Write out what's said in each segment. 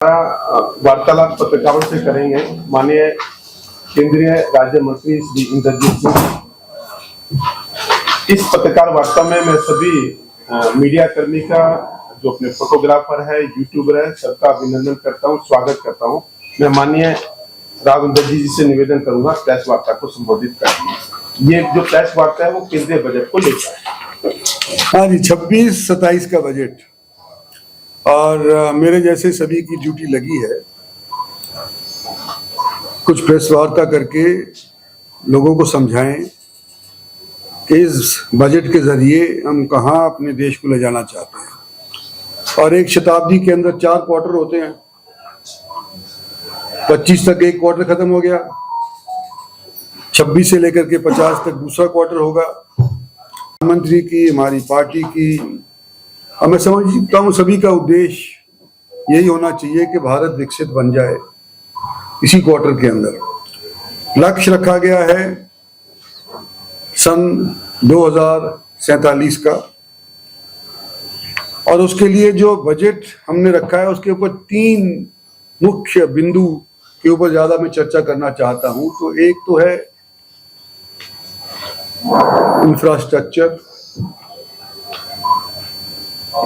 वार्तालाप पत्रकारों से करेंगे। माननीय केंद्रीय राज्य मंत्री श्री इंद्रजीत सिंह, इस पत्रकार वार्ता में मैं सभी मीडिया कर्मी का, जो अपने फोटोग्राफर है, यूट्यूबर है, सबका अभिनंदन करता हूं, स्वागत करता हूं। मैं माननीय राव इंद्रजीत जी से निवेदन करूंगा प्रेस वार्ता को संबोधित करने। ये जो प्रेस वार्ता है वो केंद्रीय बजट को लेकर है। हाँ जी, 26-27 का बजट और मेरे जैसे सभी की ड्यूटी लगी है कुछ प्रेस वार्ता करके लोगों को समझाएं कि इस बजट के जरिए हम कहाँ अपने देश को ले जाना चाहते हैं। और एक शताब्दी के अंदर 4 क्वार्टर होते हैं, 25 तक एक क्वार्टर खत्म हो गया, 26 से लेकर के 50 तक दूसरा क्वार्टर होगा। प्रधानमंत्री की, हमारी पार्टी की, मैं समझता हूँ सभी का उद्देश्य यही होना चाहिए कि भारत विकसित बन जाए। इसी क्वार्टर के अंदर लक्ष्य रखा गया है सन 2047 का, और उसके लिए जो बजट हमने रखा है उसके ऊपर 3 मुख्य बिंदु के ऊपर ज्यादा मैं चर्चा करना चाहता हूं। तो एक तो है इंफ्रास्ट्रक्चर,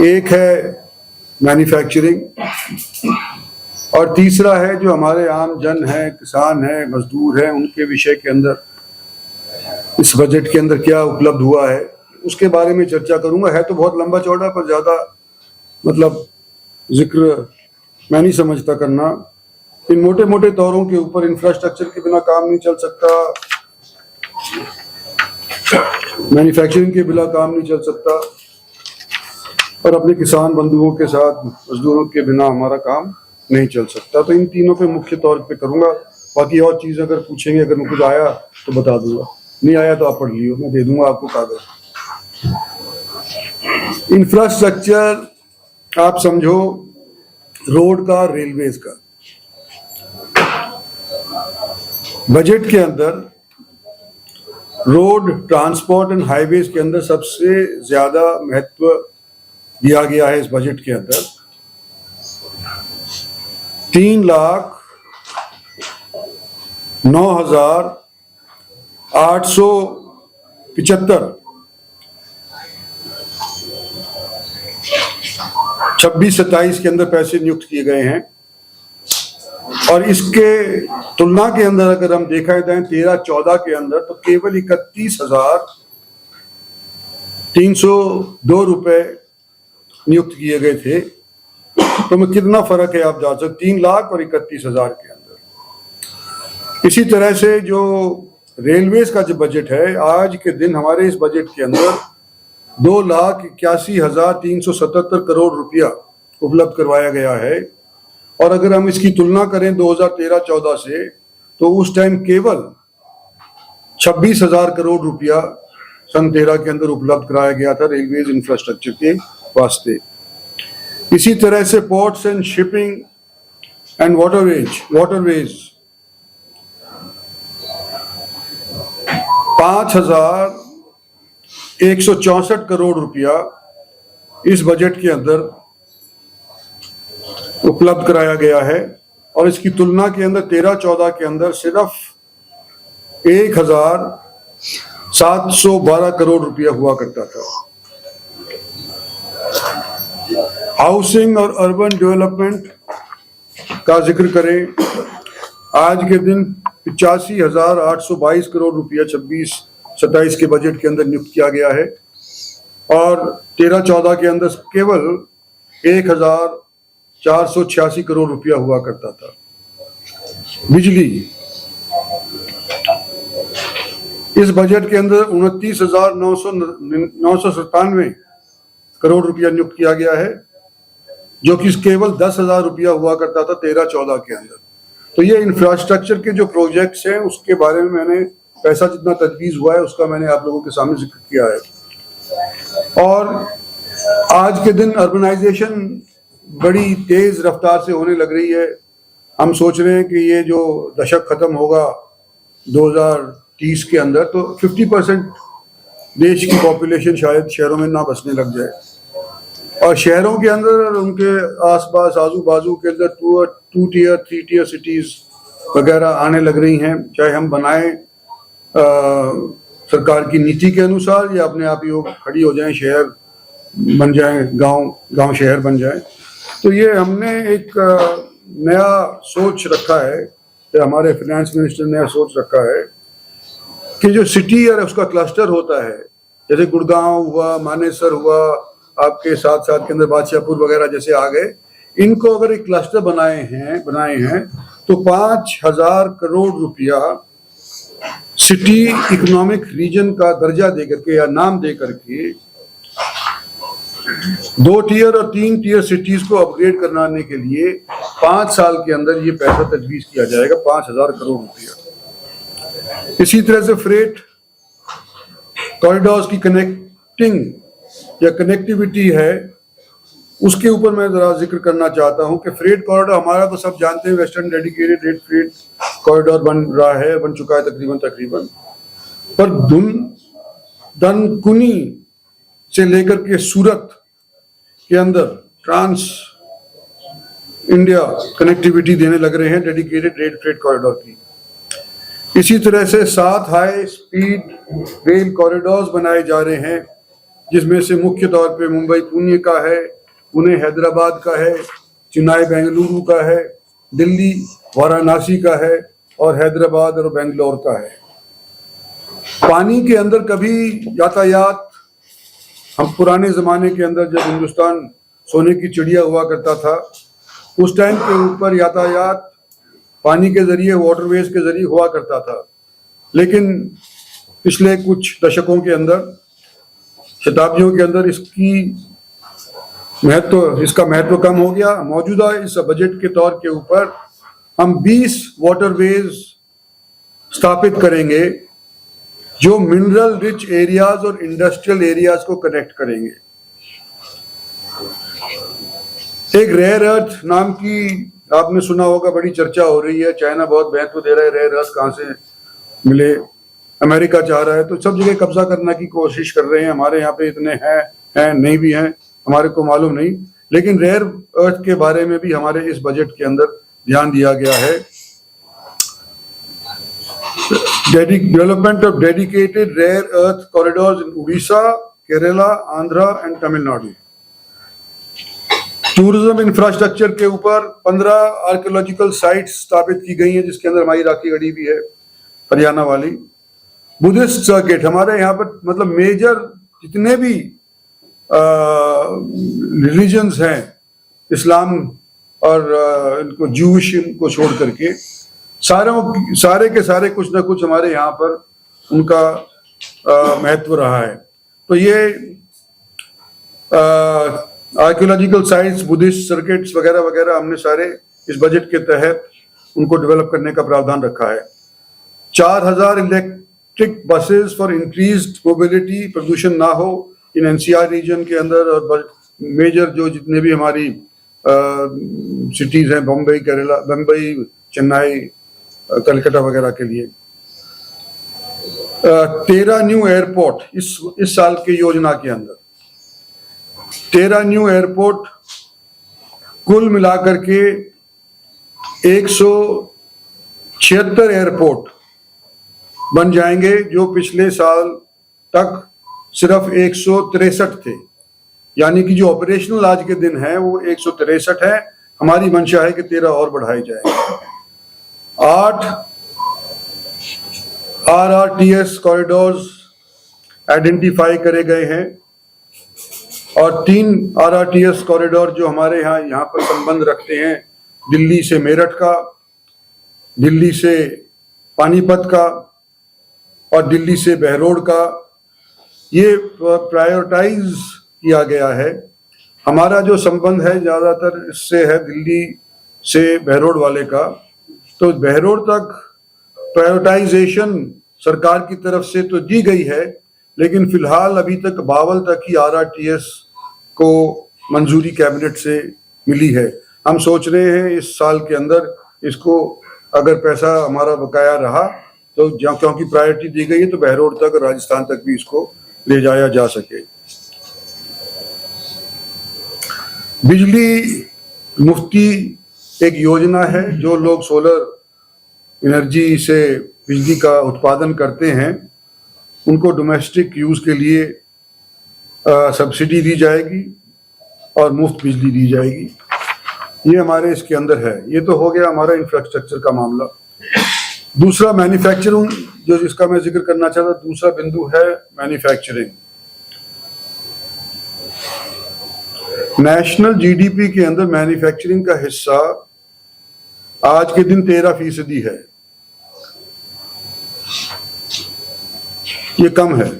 एक है मैन्युफैक्चरिंग, और तीसरा है जो हमारे आम जन है, किसान है, मजदूर है, उनके विषय के अंदर इस बजट के अंदर क्या उपलब्ध हुआ है उसके बारे में चर्चा करूंगा। है तो बहुत लंबा चौड़ा, पर ज्यादा मतलब जिक्र मैं नहीं समझता करना। इन मोटे मोटे तौरों के ऊपर इंफ्रास्ट्रक्चर के बिना काम नहीं चल सकता, मैन्युफैक्चरिंग के बिना काम नहीं चल सकता, और अपने किसान बंधुओं के साथ मजदूरों के बिना हमारा काम नहीं चल सकता। तो इन तीनों पे मुख्य तौर पे करूंगा। बाकी और चीज अगर पूछेंगे, अगर मैं कुछ आया तो बता दूंगा, नहीं आया तो आप पढ़ लियो, मैं दे दूंगा आपको कागज। इंफ्रास्ट्रक्चर आप समझो रोड का, रेलवेज का। बजट के अंदर रोड ट्रांसपोर्ट एंड हाईवेज के अंदर सबसे ज्यादा महत्व दिया गया है। इस बजट के अंदर 3,09,875 26-27 के अंदर पैसे नियुक्त किए गए हैं। और इसके तुलना के अंदर अगर हम देखा जाए 13-14 के अंदर तो केवल 31,302 रुपए नियुक्त किए गए थे। तो में कितना फर्क है आप जान सकते, 3 लाख और 31,000 के अंदर। इसी तरह से जो रेलवेज का जो बजट है, आज के दिन हमारे इस बजट के अंदर 2,81,377 करोड़ रुपया उपलब्ध करवाया गया है। और अगर हम इसकी तुलना करें 2013-14 से, तो उस टाइम केवल 26,000 करोड़ रुपया सन 13 के अंदर उपलब्ध कराया गया था रेलवेज इंफ्रास्ट्रक्चर के वास्ते। इसी तरह से ports and shipping and waterways 5,164 crore रुपया इस बजट के अंदर उपलब्ध कराया गया है। और इसकी तुलना के अंदर 13-14 के अंदर सिर्फ 1,712 करोड़ रुपया हुआ करता था। हाउसिंग और अर्बन डेवलपमेंट का जिक्र करें, आज के दिन 85,822 करोड़ रुपया 26-27 के बजट के अंदर नियुक्त किया गया है। और 13-14 के अंदर केवल 1,486 करोड़ रुपया हुआ करता था। बिजली, इस बजट के अंदर 29,997 करोड़ रुपया नियुक्त किया गया है, जो कि केवल 10,000 रुपया हुआ करता था 13-14 के अंदर। तो ये इंफ्रास्ट्रक्चर के जो प्रोजेक्ट्स हैं उसके बारे में मैंने पैसा जितना तजवीज़ हुआ है उसका मैंने आप लोगों के सामने जिक्र किया है। और आज के दिन अर्बनाइजेशन बड़ी तेज रफ्तार से होने लग रही है। हम सोच रहे हैं कि ये जो दशक खत्म होगा 2030 के अंदर, तो 50% देश की पॉपुलेशन शायद शहरों में ना बसने लग जाए। और शहरों के अंदर और उनके आसपास आजू बाजू के अंदर 2 टियर 3 टियर सिटीज वगैरह आने लग रही हैं, चाहे हम बनाएं सरकार की नीति के अनुसार या अपने आप ही वो खड़ी हो जाएं, शहर बन जाएं, गांव शहर बन जाएं। तो ये हमने एक नया सोच रखा है, हमारे फाइनेंस मिनिस्टर ने सोच रखा है कि जो सिटी और उसका क्लस्टर होता है, जैसे गुड़गांव हुआ, मानेसर हुआ, आपके साथ साथ के अंदर बादशाहपुर वगैरह जैसे आ गए, इनको अगर एक क्लस्टर बनाए हैं तो 5,000 करोड़ रुपया सिटी इकोनॉमिक रीजन का दर्जा दे करके या नाम दे करके 2 टियर और 3 टियर सिटीज को अपग्रेड कराने के लिए 5 साल के अंदर ये पैसा तजवीज किया जाएगा, 5,000 करोड़ रुपया। इसी तरह से फ्रेट कॉरिडोर्स की कनेक्टिंग या कनेक्टिविटी है, उसके ऊपर मैं जरा जिक्र करना चाहता हूं कि फ्रेट कॉरिडोर हमारा तो सब जानते हैं, western dedicated red freight corridor बन चुका है तकरीबन, पर दनकुनी से लेकर के सूरत के अंदर ट्रांस इंडिया कनेक्टिविटी देने लग रहे हैं डेडिकेटेड रेड फ्रेट कॉरिडोर की। इसी तरह से 7 हाई स्पीड रेल कॉरिडोर्स बनाए जा रहे हैं, जिसमें से मुख्य तौर पे मुंबई पुणे का है, पुणे हैदराबाद का है, चेन्नई बेंगलुरु का है, दिल्ली वाराणसी का है और हैदराबाद और बेंगलोर का है। पानी के अंदर कभी यातायात, हम पुराने जमाने के अंदर जब हिंदुस्तान सोने की चिड़िया हुआ करता था, उस टाइम के ऊपर यातायात पानी के जरिए, वाटरवेज के जरिए हुआ करता था, लेकिन पिछले कुछ दशकों के अंदर, शताब्दियों के अंदर इसका महत्व कम हो गया। मौजूदा इस बजट के तौर के ऊपर हम 20 वाटरवेज स्थापित करेंगे जो मिनरल रिच एरियाज और इंडस्ट्रियल एरियाज को कनेक्ट करेंगे। एक रेयर अर्थ नाम की, आपने सुना होगा, बड़ी चर्चा हो रही है, चाइना बहुत महत्व दे रहा है, रेयर अर्थ कहाँ से मिले, अमेरिका चाह रहा है, तो सब जगह कब्जा करने की कोशिश कर रहे हैं। हमारे यहाँ पे इतने हैं नहीं भी हैं, हमारे को मालूम नहीं, लेकिन रेयर अर्थ के बारे में भी हमारे इस बजट के अंदर ध्यान दिया गया है। Development of dedicated rare earth corridors in Odisha, Kerala, Andhra and Tamil Nadu. Tourism infrastructure के ऊपर 15 आर्कियोलॉजिकल साइट्स स्थापित की गई हैं, जिसके अंदर हमारी राखी गढ़ी भी है, हरियाणा वाली। बुद्धिस्ट सर्किट, हमारे यहाँ पर मतलब मेजर जितने भी रिलीजन्स हैं, इस्लाम और इनको जूश को छोड़ करके सारे के सारे कुछ ना कुछ हमारे यहाँ पर उनका महत्व रहा है। तो ये आर्कियोलॉजिकल साइट्स, बुद्धिस्ट सर्किट्स वगैरह वगैरह हमने सारे इस बजट के तहत उनको डेवलप करने का प्रावधान रखा है। 4,000 electric buses for increased mobility, प्रदूषण ना हो इन एनसीआर रीजन के अंदर, और मेजर जो जितने भी हमारी सिटीज हैं, बम्बई, चेन्नई, कलकत्ता वगैरह के लिए। 13 न्यू एयरपोर्ट इस साल की योजना के अंदर 13 न्यू एयरपोर्ट, कुल मिलाकर के 176 एयरपोर्ट बन जाएंगे, जो पिछले साल तक सिर्फ 163 थे। यानी कि जो ऑपरेशनल आज के दिन है वो 163 है। हमारी मंशा है कि 13 और बढ़ाए जाए। 8 RRTS कॉरिडोर्स आइडेंटिफाई करे गए हैं और 3 RRTS कॉरिडोर जो हमारे यहाँ पर संबंध रखते हैं, दिल्ली से मेरठ का, दिल्ली से पानीपत का और दिल्ली से बहरोड का, ये प्रायोरिटाइज किया गया है। हमारा जो संबंध है ज़्यादातर इससे है दिल्ली से बहरोड वाले का, तो बहरोड तक प्रायोरिटाइजेशन सरकार की तरफ से तो दी गई है, लेकिन फिलहाल अभी तक बावल तक ही RRTS को मंजूरी कैबिनेट से मिली है। हम सोच रहे हैं इस साल के अंदर इसको, अगर पैसा हमारा बकाया रहा तो क्योंकि प्रायोरिटी दी गई है, तो बहरोड तक और राजस्थान तक भी इसको ले जाया जा सके। बिजली मुफ्ती एक योजना है। जो लोग सोलर एनर्जी से बिजली का उत्पादन करते हैं उनको डोमेस्टिक यूज के लिए सब्सिडी दी जाएगी और मुफ्त बिजली दी जाएगी। ये हमारे इसके अंदर है। ये तो हो गया हमारा इंफ्रास्ट्रक्चर का मामला। दूसरा मैन्युफैक्चरिंग, जो जिसका मैं जिक्र करना चाहता, दूसरा बिंदु है मैन्युफैक्चरिंग। नेशनल जीडीपी के अंदर मैन्युफैक्चरिंग का हिस्सा आज के दिन 13% है। ये कम है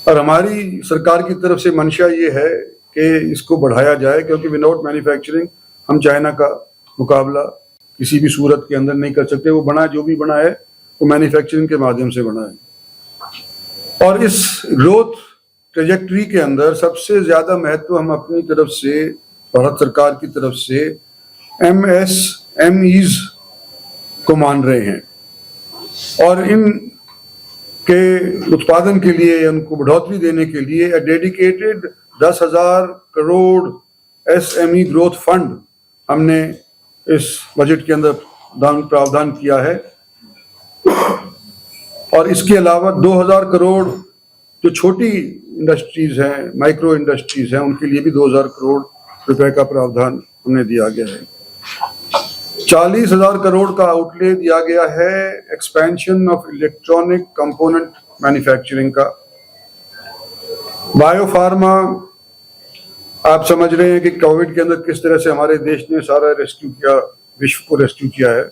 और हमारी सरकार की तरफ से मंशा ये है कि इसको बढ़ाया जाए, क्योंकि विदाउट मैन्युफैक्चरिंग हम चाइना का मुकाबला किसी भी सूरत के अंदर नहीं कर सकते। वो बना जो भी बना है वो मैन्युफैक्चरिंग के माध्यम से बना है। और इस ग्रोथ ट्रेजेक्टरी के अंदर सबसे ज्यादा महत्व हम अपनी तरफ से, भारत सरकार की तरफ से MSMEs को मान रहे हैं और इन के उत्पादन के लिए, उनको बढ़ोतरी देने के लिए dedicated 10,000 crore SME growth fund हमने इस बजट के अंदर प्रावधान किया है। और इसके अलावा 2,000 करोड़ जो छोटी इंडस्ट्रीज हैं, माइक्रो इंडस्ट्रीज हैं, उनके लिए भी 2,000 करोड़ रुपए का प्रावधान हमने दिया गया है। 40,000 करोड़ का आउटले दिया गया है expansion of electronic component manufacturing का। बायोफार्मा, आप समझ रहे हैं कि कोविड के अंदर किस तरह से हमारे देश ने सारा रेस्क्यू किया, विश्व को रेस्क्यू किया है।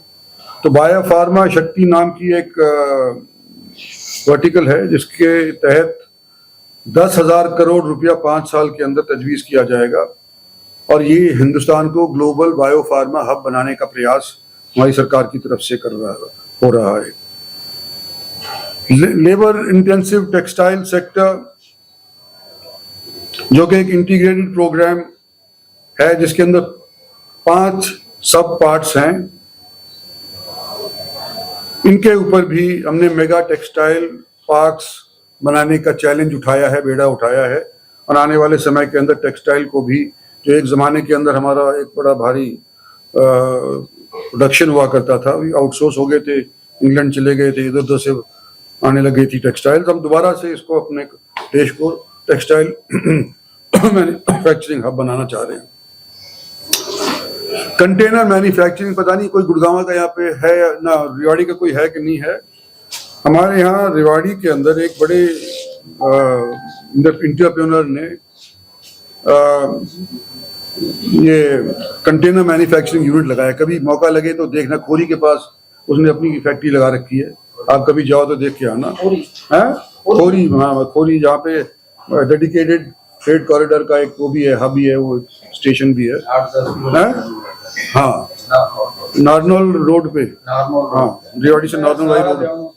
तो बायोफार्मा शक्ति नाम की एक वर्टिकल है जिसके तहत 10,000 करोड़ रुपया 5 साल के अंदर तजवीज किया जाएगा और ये हिंदुस्तान को ग्लोबल बायोफार्मा हब बनाने का प्रयास हमारी सरकार की तरफ से हो रहा है। लेबर इंटेंसिव टेक्सटाइल सेक्टर, जो कि एक इंटीग्रेटेड प्रोग्राम है जिसके अंदर 5 सब पार्ट्स हैं, इनके ऊपर भी हमने मेगा टेक्सटाइल पार्क्स बनाने का चैलेंज उठाया है, बेड़ा उठाया है। और आने वाले समय के अंदर टेक्सटाइल को भी, जो एक ज़माने के अंदर हमारा एक बड़ा भारी प्रोडक्शन हुआ करता था, आउटसोर्स हो गए थे, इंग्लैंड चले गए थे, इधर उधर से आने लगी थी टेक्सटाइल। हम दोबारा से इसको अपने देश को टेक्सटाइल मैन्युफैक्चरिंग हब बनाना चाह रहे हैं। कंटेनर मैन्युफैक्चरिंग, पता नहीं कोई गुड़गांव का यहाँ पे है ना, रेवाड़ी का कोई है कि नहीं है। हमारे यहाँ रेवाड़ी के अंदर एक बड़े इंटरप्रेन्योर ने ये कंटेनर मैन्युफैक्चरिंग यूनिट लगाया। कभी मौका लगे तो देखना, खोरी के पास उसने अपनी फैक्ट्री लगा रखी है। आप कभी जाओ तो देख के आना। खोरी, हाँ खोरी, जहाँ पे डेडिकेटेड फ्रेट कॉरिडोर का एक वो भी है, हब भी है, वो स्टेशन भी है। हाँ, नारनौल रोड पे, हाँ रेवाड़ी से नारनौल रोड।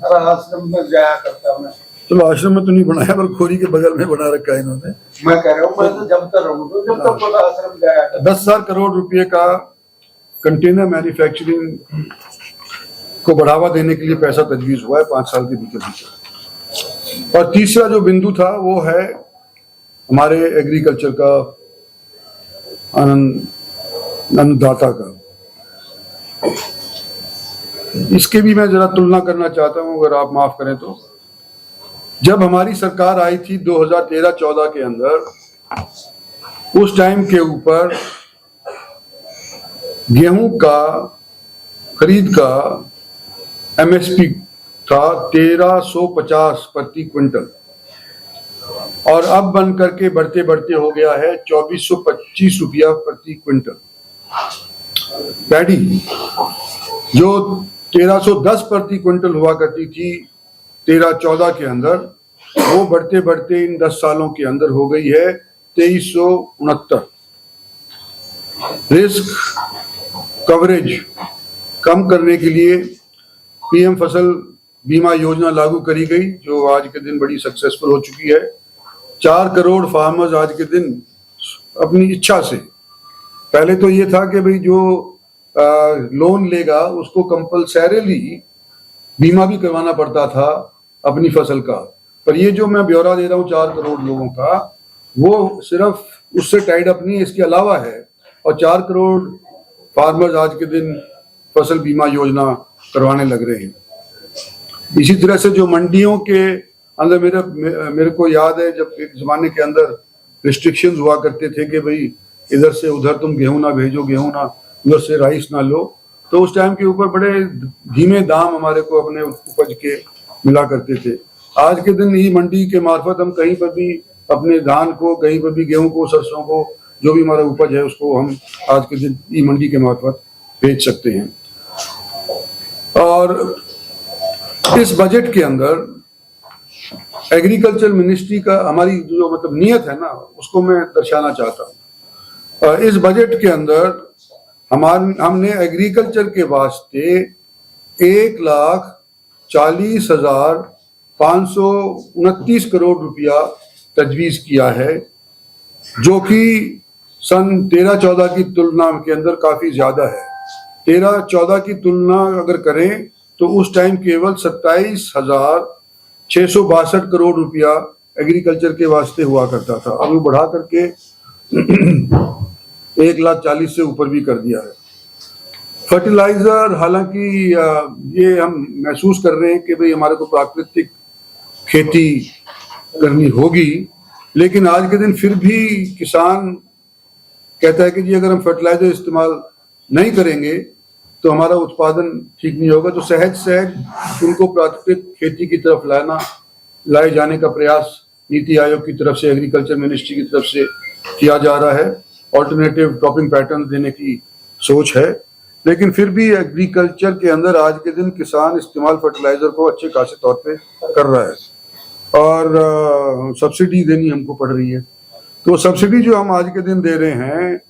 आश्रम में जाया करता मैं। चलो आश्रम में तो नहीं बनाया, पर खोरी के बगल में बना रखा है इन्होंने। मैं कह रहा हूँ, मैं तो जब तक रहूँ जब तक बड़ा आश्रम जाया करता। 10,000 करोड़ रुपए का कंटेनर मैन्युफैक्चरिंग को बढ़ावा देने के लिए पैसा तजवीज हुआ है 5 साल के भीतर। और तीसरा जो बिंदु था वो है हमारे एग्रीकल्चर का, अन्नदाता का। इसके भी मैं जरा तुलना करना चाहता हूं, अगर आप माफ करें तो। जब हमारी सरकार आई थी 2013-14 के अंदर, उस टाइम के ऊपर गेहूं का खरीद का MSP था 1350 प्रति क्विंटल और अब बन करके बढ़ते बढ़ते हो गया है 2425 रुपया प्रति क्विंटल। पैडी जो 1310 प्रति क्विंटल हुआ करती थी 13-14 के अंदर, वो बढ़ते बढ़ते इन 10 सालों के अंदर हो गई है 2369। रिस्क कवरेज कम करने के लिए PM फसल बीमा योजना लागू करी गई, जो आज के दिन बड़ी सक्सेसफुल हो चुकी है। 4 करोड़ फार्मर्स आज के दिन अपनी इच्छा से, पहले तो ये था कि भाई जो लोन लेगा उसको कंपल्सरीली बीमा भी करवाना पड़ता था अपनी फसल का, पर ये जो मैं ब्यौरा दे रहा हूँ 4 करोड़ लोगों का, वो सिर्फ उससे टाइड अप नहीं है, इसके अलावा है। और 4 करोड़ फार्मर्स आज के दिन फसल बीमा योजना करवाने लग रहे हैं। इसी तरह से जो मंडियों के अंदर मेरे को याद है, जब एक जमाने के अंदर रिस्ट्रिक्शंस हुआ करते थे कि भाई इधर से उधर तुम गेहूं ना भेजो, गेहूं ना उधर से राइस ना लो, तो उस टाइम के ऊपर बड़े धीमे दाम हमारे को अपने उपज के मिला करते थे। आज के दिन ई मंडी के मार्फत हम कहीं पर भी अपने धान को, कहीं पर भी गेहूं को, सरसों को, जो भी हमारा उपज है उसको हम आज के दिन ई मंडी के मार्फत बेच सकते हैं। और इस बजट के अंदर एग्रीकल्चर मिनिस्ट्री का हमारी जो मतलब नियत है ना, उसको मैं दर्शाना चाहता हूँ। इस बजट के अंदर हमने एग्रीकल्चर के वास्ते 1,40,529 करोड़ रुपया तजवीज किया है, जो कि सन 13-14 की तुलना के अंदर काफी ज्यादा है। 13-14 की तुलना अगर करें तो उस टाइम केवल 27,662 करोड़ रुपया एग्रीकल्चर के वास्ते हुआ करता था। अब वो बढ़ा करके 1,40,000 से ऊपर भी कर दिया है। फर्टिलाइजर, हालांकि ये हम महसूस कर रहे हैं कि भाई हमारे को प्राकृतिक खेती करनी होगी, लेकिन आज के दिन फिर भी किसान कहता है कि जी अगर हम फर्टिलाइजर इस्तेमाल नहीं करेंगे तो हमारा उत्पादन ठीक नहीं होगा। तो सहज सहज उनको प्राकृतिक खेती की तरफ लाए जाने का प्रयास नीति आयोग की तरफ से, एग्रीकल्चर मिनिस्ट्री की तरफ से किया जा रहा है। ऑल्टरनेटिव क्रॉपिंग पैटर्न देने की सोच है, लेकिन फिर भी एग्रीकल्चर के अंदर आज के दिन किसान इस्तेमाल फर्टिलाइजर को अच्छे खासे तौर पे कर रहा है और सब्सिडी देनी हमको पड़ रही है। तो सब्सिडी जो हम आज के दिन दे रहे हैं,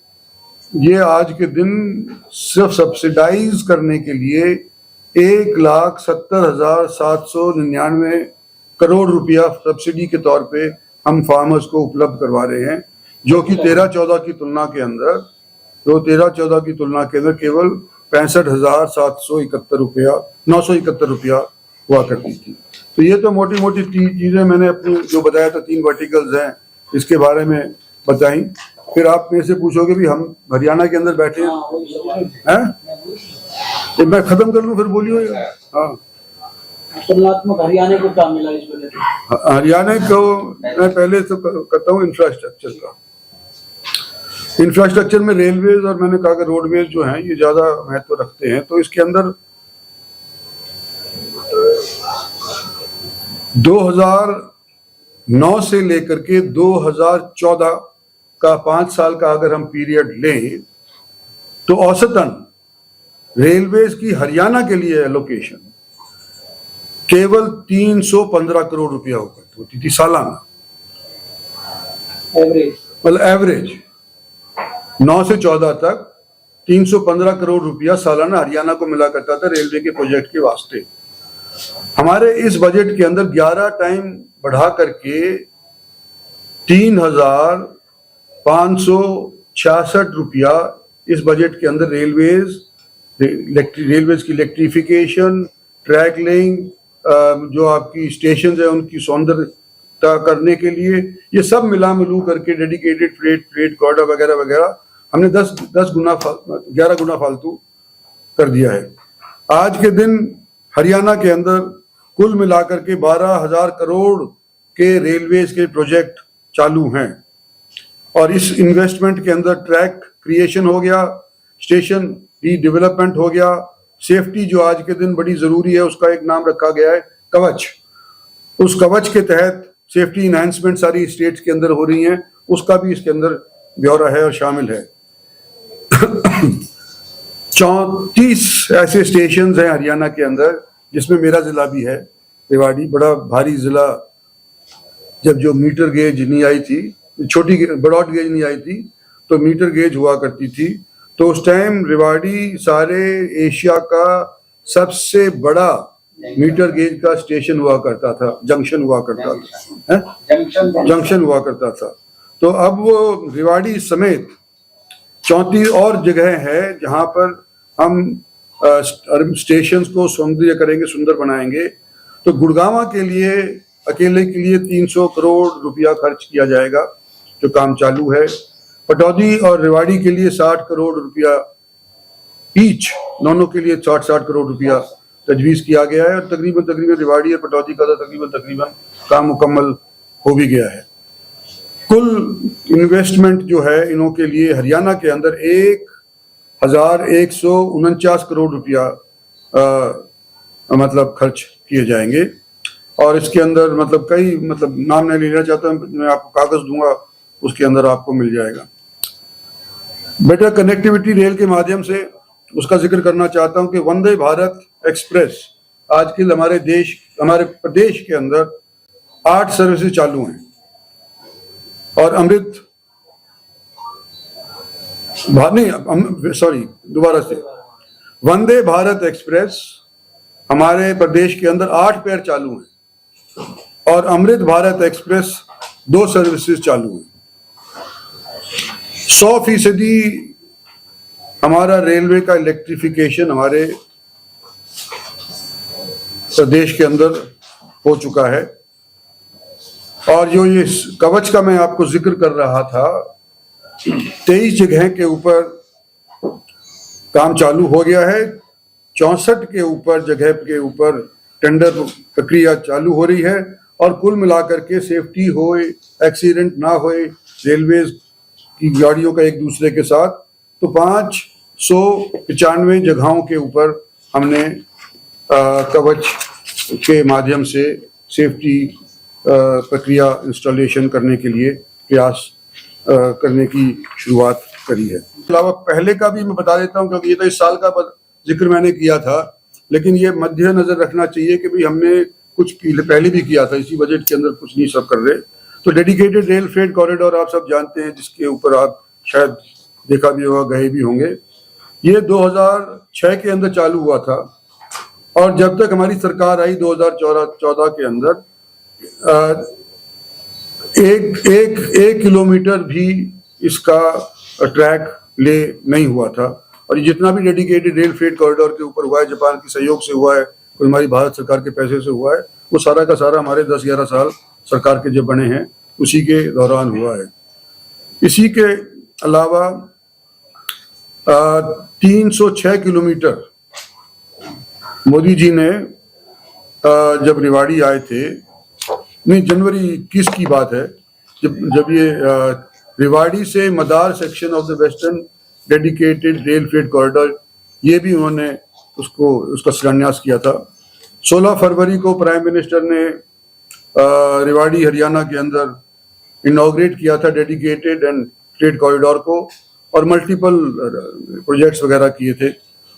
ये आज के दिन सिर्फ सब्सिडाइज करने के लिए 1,70,799 करोड़ रुपया सब्सिडी के तौर पे हम फार्मर्स को उपलब्ध करवा रहे हैं, जो कि 13-14 की तुलना के अंदर केवल 971 रुपया हुआ करती थी। तो ये तो मोटी मोटी चीजें मैंने अपनी जो बताया था, 3 वर्टिकल्स हैं, इसके बारे में बताई। फिर आप मेरे से पूछोगे भी हम हरियाणा के अंदर बैठे हैं, तो मैं खत्म कर लूं फिर बोलिए। हाँ, तुलनात्मक हरियाणा को क्या मिला इस वजह से? हरियाणा को मैं पहले तो करता हूँ इंफ्रास्ट्रक्चर का। इंफ्रास्ट्रक्चर में रेलवेज और मैंने कहा कि रोडवेज जो हैं ये ज्यादा महत्व रखते हैं। तो इसके अंदर 2009 से लेकर के 2014 का 5 साल का अगर हम पीरियड लें तो औसतन रेलवेज की हरियाणा के लिए एलोकेशन केवल 315 करोड़ रुपया होती थी सालाना, एवरेज। मतलब एवरेज 9 से 14 तक 315 करोड़ रुपया सालाना हरियाणा को मिला करता था रेलवे के प्रोजेक्ट के वास्ते। हमारे इस बजट के अंदर 11 टाइम बढ़ा करके 3,566 रुपया इस बजट के अंदर रेलवेज की इलेक्ट्रिफिकेशन, ट्रैक लेइंग, जो आपकी स्टेशन है उनकी सौंदर्यता करने के लिए, ये सब मिलू करके डेडिकेटेड फ्रेट कॉरिडोर वगैरह वगैरह हमने 11 गुना फालतू कर दिया है। आज के दिन हरियाणा के अंदर कुल मिलाकर के 12,000 करोड़ के रेलवेज के प्रोजेक्ट चालू हैं और इस इन्वेस्टमेंट के अंदर ट्रैक क्रिएशन हो गया, स्टेशन रीडेवलपमेंट हो गया, सेफ्टी जो आज के दिन बड़ी जरूरी है उसका एक नाम रखा गया है कवच। उस कवच के तहत सेफ्टी इनहैंसमेंट सारी स्टेट्स के अंदर हो रही हैं, उसका भी इसके अंदर ब्यौरा है और शामिल है। 34 ऐसे स्टेशन हैं हरियाणा के अंदर, जिसमें मेरा जिला भी है रेवाड़ी, बड़ा भारी जिला। जब जो मीटर गेज नहीं आई थी, छोटी ब्रॉड गेज नहीं आई थी, तो मीटर गेज हुआ करती थी। तो उस टाइम रेवाड़ी सारे एशिया का सबसे बड़ा मीटर गेज का स्टेशन हुआ करता था, जंक्शन हुआ करता था, जंक्शन हुआ करता था। तो अब वो रेवाड़ी समेत 34 और जगह है जहां पर हम स्टेशंस को सौंदर्य करेंगे, सुंदर बनाएंगे। तो गुड़गांव के लिए अकेले के लिए 300 करोड़ रुपया खर्च किया जाएगा जो काम चालू है। पटौदी और रेवाड़ी के लिए 60 करोड़ रुपया ईच, दोनों के लिए 60 करोड़ रुपया तजवीज़ किया गया है और तकरीबन रेवाड़ी और पटौदी का तो तकरीबन काम मुकम्मल हो भी गया है। कुल इन्वेस्टमेंट जो है इनों के लिए हरियाणा के अंदर 1149 करोड़ रुपया मतलब खर्च किए जाएंगे। और इसके अंदर मतलब कई मतलब नाम नहीं लेना चाहता, मैं आपको कागज दूंगा, उसके अंदर आपको मिल जाएगा। बेटर कनेक्टिविटी रेल के माध्यम से उसका जिक्र करना चाहता हूं कि वंदे भारत एक्सप्रेस आज के हमारे प्रदेश के अंदर 8 सर्विसेज चालू हैं और वंदे भारत एक्सप्रेस हमारे प्रदेश के अंदर 8 पैर चालू हैं और अमृत भारत एक्सप्रेस 2 सर्विसेज चालू हैं। 100% हमारा रेलवे का इलेक्ट्रिफिकेशन हमारे प्रदेश के अंदर हो चुका है। और जो ये कवच का मैं आपको जिक्र कर रहा था, 23 जगह के ऊपर काम चालू हो गया है, 64 के ऊपर जगह के ऊपर टेंडर प्रक्रिया चालू हो रही है और कुल मिलाकर के सेफ्टी होए, एक्सीडेंट ना होए रेलवेज की गाड़ियों का एक दूसरे के साथ, तो 595 जगहों के ऊपर हमने कवच के माध्यम से सेफ्टी प्रक्रिया इंस्टॉलेशन करने के लिए प्रयास करने की शुरुआत करी है। इसके अलावा पहले का भी मैं बता देता हूँ, क्योंकि ये तो इस साल का जिक्र मैंने किया था, लेकिन ये मध्य नजर रखना चाहिए कि भाई हमने कुछ पहले भी किया था, इसी बजट के अंदर कुछ नहीं सब कर रहे। तो डेडिकेटेड रेल फ्रेट कॉरिडोर आप सब जानते हैं, जिसके ऊपर आप शायद देखा भी होगा, गए भी होंगे। ये 2006 के अंदर चालू हुआ था और जब तक हमारी सरकार आई 2014 के अंदर एक किलोमीटर भी इसका ट्रैक ले नहीं हुआ था। और ये जितना भी डेडिकेटेड रेल फ्रेट कॉरिडोर के ऊपर हुआ है, जापान के सहयोग से हुआ है, कोई हमारी भारत सरकार के पैसे से हुआ है, वो सारा का सारा हमारे 10-11 साल सरकार के जब बने हैं उसी के दौरान हुआ है। इसी के अलावा 306 किलोमीटर मोदी जी ने जब रेवाड़ी आए थे, नहीं जनवरी 21 की बात है, जब ये रेवाड़ी से Madar section of the western dedicated rail freight corridor, ये भी उन्होंने उसका शिलान्यास किया था। 16 फरवरी को प्राइम मिनिस्टर ने रेवाड़ी हरियाणा के अंदर इनॉग्रेट किया था डेडिकेटेड एंड फ्रेट कॉरिडोर को, और मल्टीपल प्रोजेक्ट्स वगैरह किए थे।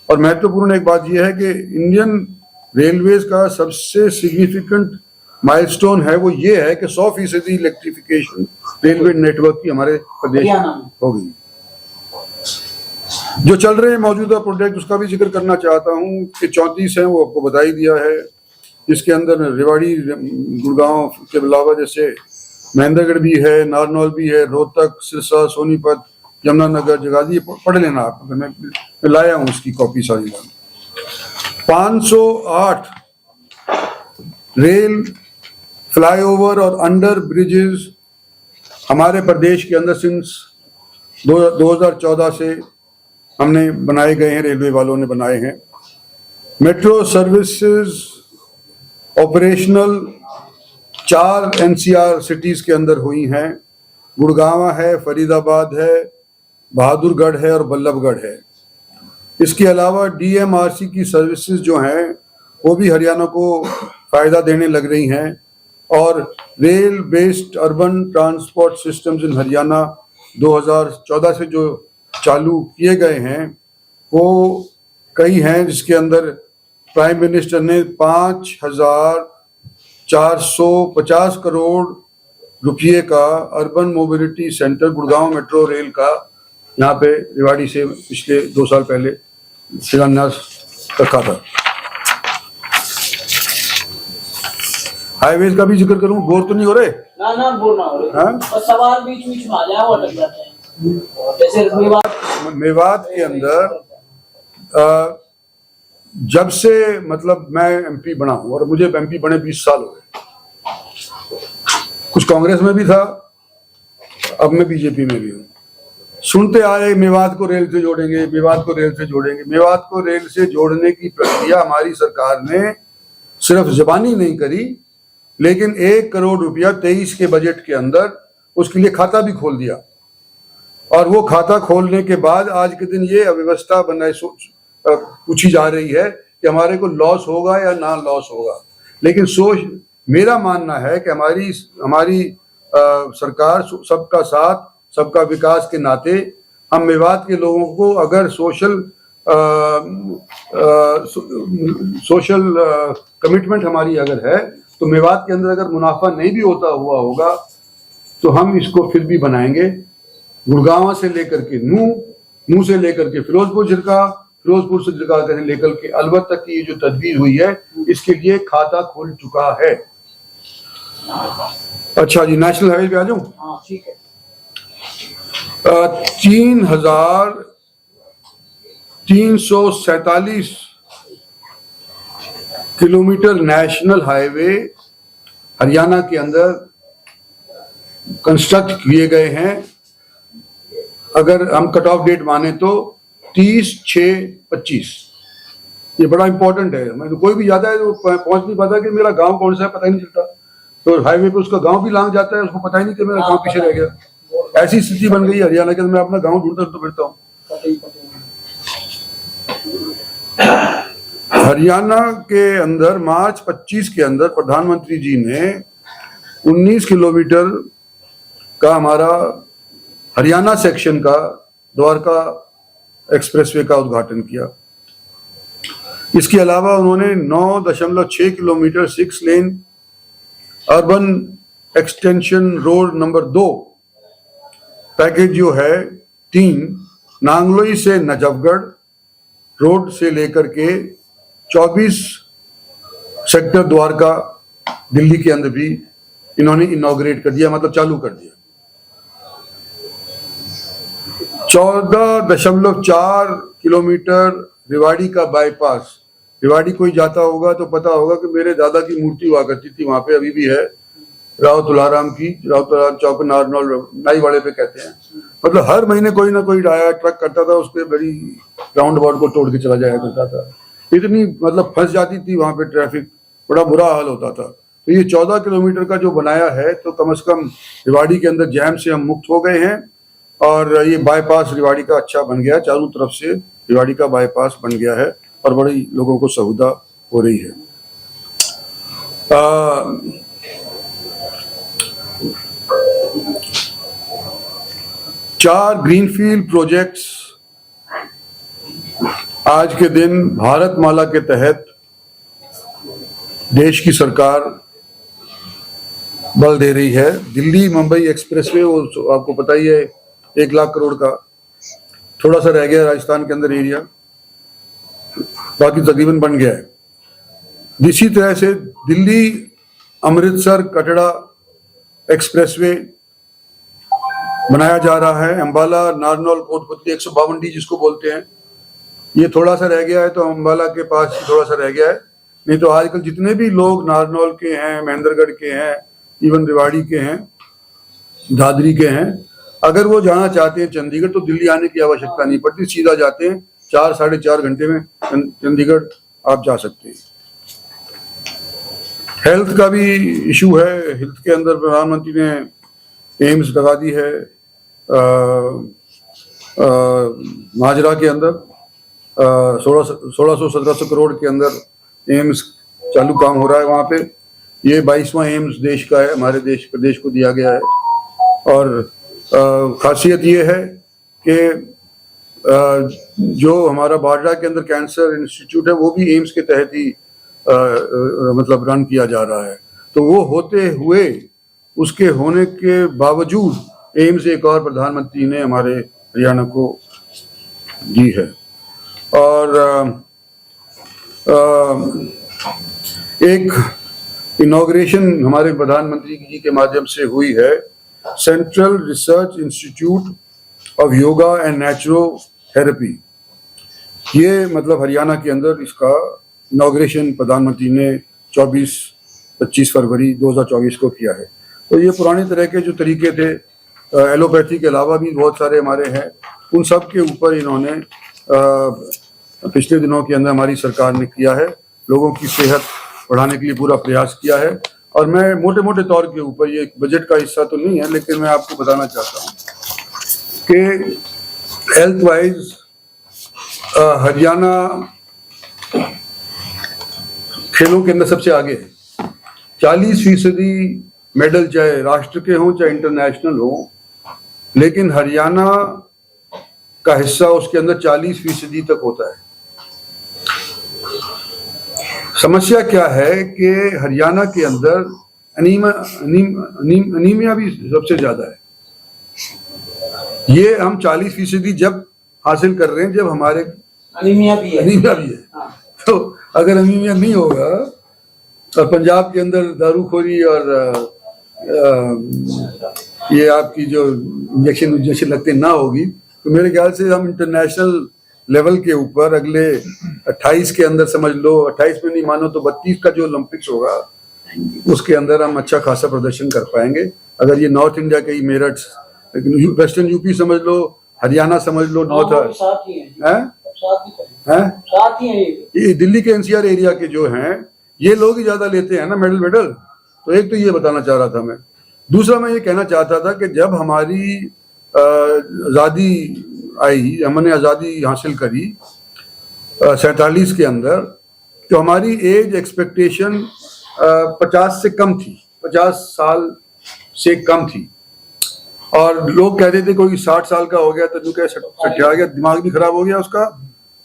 और महत्वपूर्ण एक बात यह है कि इंडियन रेलवेज का सबसे सिग्निफिकेंट माइलस्टोन है, वो ये है कि 100% इलेक्ट्रिफिकेशन रेलवे नेटवर्क की हमारे प्रदेश में हो गई। जो चल रहे हैं मौजूदा प्रोजेक्ट, उसका भी जिक्र करना चाहता हूँ कि 34 हैं, वो आपको बता ही दिया है। इसके अंदर रेवाड़ी गुड़गांव के अलावा जैसे महेंद्रगढ़ भी है, नारनौल भी है, रोहतक, सिरसा, सोनीपत, यमुनानगर, जगाधरी, पढ़ लेना आप, मैं लाया हूँ उसकी कॉपी सारी। 508 रेल फ्लाईओवर और अंडर ब्रिजेस हमारे प्रदेश के अंदर सिंस 2014 से हमने बनाए गए हैं, रेलवे वालों ने बनाए हैं। Metro services operational 4 NCR cities के अंदर हुई हैं, गुड़गांव है, फरीदाबाद है, बहादुरगढ़ है और बल्लभगढ़ है। इसके अलावा DMRC की सर्विसेज जो हैं वो भी हरियाणा को फायदा देने लग रही हैं, और rail based urban transport systems in Haryana 2014 से जो चालू किए गए हैं वो कई हैं, जिसके अंदर प्राइम मिनिस्टर ने 5,450 करोड़ रुपये का urban mobility centre Gurgaon metro rail का यहाँ पे रेवाड़ी से पिछले 2 साल पहले शिलान्यास रखा था। हाईवेज का भी जिक्र करूं, बोर तो नहीं हो रहे? ना बोर ना हो रहे। और सवाल बीच में आ जाए वो अटक जाते हैं। जैसे मेवात के अंदर जब से मतलब मैं MP बना हूं, और मुझे MP बने 20 साल हो गए। कुछ कांग्रेस में भी था, अब मैं बीजेपी में भी हूँ। सुनते आए मेवात को रेल से जोड़ेंगे, मेवात को रेल से जोड़ेंगे। मेवात को रेल से जोड़ने की प्रक्रिया हमारी सरकार ने सिर्फ जबानी नहीं करी, लेकिन 1 करोड़ रुपया 23 के बजट के अंदर उसके लिए खाता भी खोल दिया। और वो खाता खोलने के बाद आज के दिन ये अव्यवस्था बनाए पूछी जा रही है कि हमारे को लॉस होगा या ना लॉस होगा। लेकिन मेरा मानना है कि हमारी सरकार सबका साथ सबका विकास के नाते हम मेवात के लोगों को अगर सोशल कमिटमेंट हमारी अगर है तो मेवात के अंदर अगर मुनाफा नहीं भी होगा तो हम इसको फिर भी बनाएंगे। गुड़गांव से लेकर के नूह से लेकर के फिरोजपुर जिरका, फिरोजपुर से जिरका से लेकर के अलवर तक की जो तदबीर हुई है इसके लिए खाता खुल चुका है। अच्छा जी, नेशनल हाईवे पे आ जाऊं। हाँ ठीक है। 3,347 किलोमीटर नेशनल हाईवे हरियाणा के अंदर कंस्ट्रक्ट किए गए हैं। अगर हम कट ऑफ डेट माने तो 30/6/25। ये बड़ा इंपॉर्टेंट है। मैं तो कोई भी जाता है तो पहुंच नहीं पाता कि मेरा गांव कौन सा है, पता ही नहीं चलता। तो हाईवे पे उसका गांव भी लांग जाता है, उसको पता ही नहीं कि मेरा गांव पीछे रह गया। ऐसी स्थिति बन गई हरियाणा के अंदर। मैं अपना गांव ढूंढता तो फिरता हूँ। हरियाणा के अंदर मार्च 25 के अंदर प्रधानमंत्री जी ने 19 किलोमीटर का हमारा हरियाणा सेक्शन का द्वारका एक्सप्रेसवे का उद्घाटन किया। इसके अलावा उन्होंने 9.6 kilometre 6 lane urban extension road number 2 package जो है 3 नांगलोई से नजफगढ़ रोड से लेकर के 24 सेक्टर द्वारका दिल्ली के अंदर भी इन्होंने इनॉग्रेट कर दिया, मतलब चालू कर दिया। 14.4 किलोमीटर रेवाड़ी का बाईपास। रेवाड़ी कोई जाता होगा तो पता होगा कि मेरे दादा की मूर्ति हुआ करती थी वहां पे, अभी भी है, राव तुलाराम की। राव तुलाराम चौक नाई वाले पे कहते हैं। मतलब हर महीने कोई ना कोई आया ट्रक करता था, उस पर बड़ी राउंड अबाउट को तोड़ के चला जाया करता था। इतनी मतलब फंस जाती थी वहां पे ट्रैफिक, बड़ा बुरा हाल होता था। तो ये 14 किलोमीटर का जो बनाया है तो कम से कम रेवाड़ी के अंदर जैम से हम मुक्त हो गए हैं। और ये बाईपास रेवाड़ी का अच्छा बन गया, चारों तरफ से रेवाड़ी का बाईपास बन गया है और बड़ी लोगों को सुविधा हो रही है। 4 ग्रीनफील्ड प्रोजेक्ट्स आज के दिन भारतमाला के तहत देश की सरकार बल दे रही है। दिल्ली मुंबई एक्सप्रेसवे, वो आपको पता ही है 1 लाख करोड़ का, थोड़ा सा रह गया राजस्थान के अंदर एरिया, बाकी तकरीबन बन गया है। इसी तरह से दिल्ली अमृतसर कटड़ा एक्सप्रेसवे बनाया जा रहा है। अंबाला नारनौल कोटपुतली 152D जिसको बोलते हैं, ये थोड़ा सा रह गया है, तो अंबाला के पास थोड़ा सा रह गया है। नहीं तो आजकल जितने भी लोग नारनौल के हैं, महेंद्रगढ़ के हैं, इवन रेवाड़ी के हैं, दादरी के हैं, अगर वो जाना चाहते हैं चंडीगढ़ तो दिल्ली आने की आवश्यकता नहीं पड़ती, सीधा जाते हैं, 4-4.5 घंटे में चंडीगढ़ आप जा सकते हैं। हेल्थ का भी इशू है। हेल्थ के अंदर प्रधानमंत्री ने एम्स लगा दी है माजरा के अंदर। 1600-1700 करोड़ के अंदर एम्स चालू काम हो रहा है वहाँ पे। ये 22वां एम्स देश का है, हमारे प्रदेश को दिया गया है। और खासियत ये है कि जो हमारा बाड्रा के अंदर कैंसर इंस्टीट्यूट है वो भी एम्स के तहत ही मतलब रन किया जा रहा है। तो वो होते हुए, उसके होने के बावजूद एम्स एक और प्रधानमंत्री ने हमारे हरियाणा को दी है। और एक इनॉग्रेशन हमारे प्रधानमंत्री जी के माध्यम से हुई है, central research institute of yoga and naturotherapy. ये मतलब हरियाणा के अंदर इसका इनॉग्रेशन प्रधानमंत्री ने 24-25 फरवरी 2024 को किया है। तो ये पुरानी तरह के जो तरीके थे एलोपैथी के अलावा भी बहुत सारे हमारे हैं, उन सब के ऊपर इन्होंने पिछले दिनों के अंदर हमारी सरकार ने किया है, लोगों की सेहत बढ़ाने के लिए पूरा प्रयास किया है। और मैं मोटे मोटे तौर के ऊपर, ये बजट का हिस्सा तो नहीं है, लेकिन मैं आपको बताना चाहता हूँ कि हेल्थ वाइज हरियाणा खेलों के अंदर सबसे आगे है। 40% मेडल चाहे राष्ट्र के हों चाहे इंटरनेशनल हो, लेकिन हरियाणा का हिस्सा उसके अंदर 40% तक होता है। समस्या क्या है कि हरियाणा के अंदर अनीमिया भी सबसे ज्यादा है। ये हम 40% जब हासिल कर रहे हैं जब हमारे अनीमिया भी है। हाँ। तो अगर अनीमिया नहीं होगा और पंजाब के अंदर दारूखोरी और ये आपकी जो इंजेक्शन लगते ना होगी, तो मेरे ख्याल से हम इंटरनेशनल लेवल के ऊपर अगले 28 के अंदर, समझ लो 28 में नहीं मानो तो 32 का जो ओलंपिक्स होगा उसके अंदर हम अच्छा खासा प्रदर्शन कर पाएंगे। अगर ये नॉर्थ इंडिया के ही मेरठ, लेकिन वेस्टर्न यूपी समझ लो, हरियाणा समझ लो, नॉर्थ ये दिल्ली के एनसीआर एरिया के जो हैं ये लोग ही ज्यादा लेते हैं ना मेडल। तो एक तो ये बताना चाह रहा था मैं। दूसरा मैं ये कहना चाहता था कि जब हमारी आज़ादी आई, हमने आज़ादी हासिल करी 47 के अंदर, तो हमारी एज एक्सपेक्टेशन 50 से कम थी, 50 साल से कम थी। और लोग कहते थे कोई 60 साल का हो गया तो जो क्या गया, दिमाग भी खराब हो गया उसका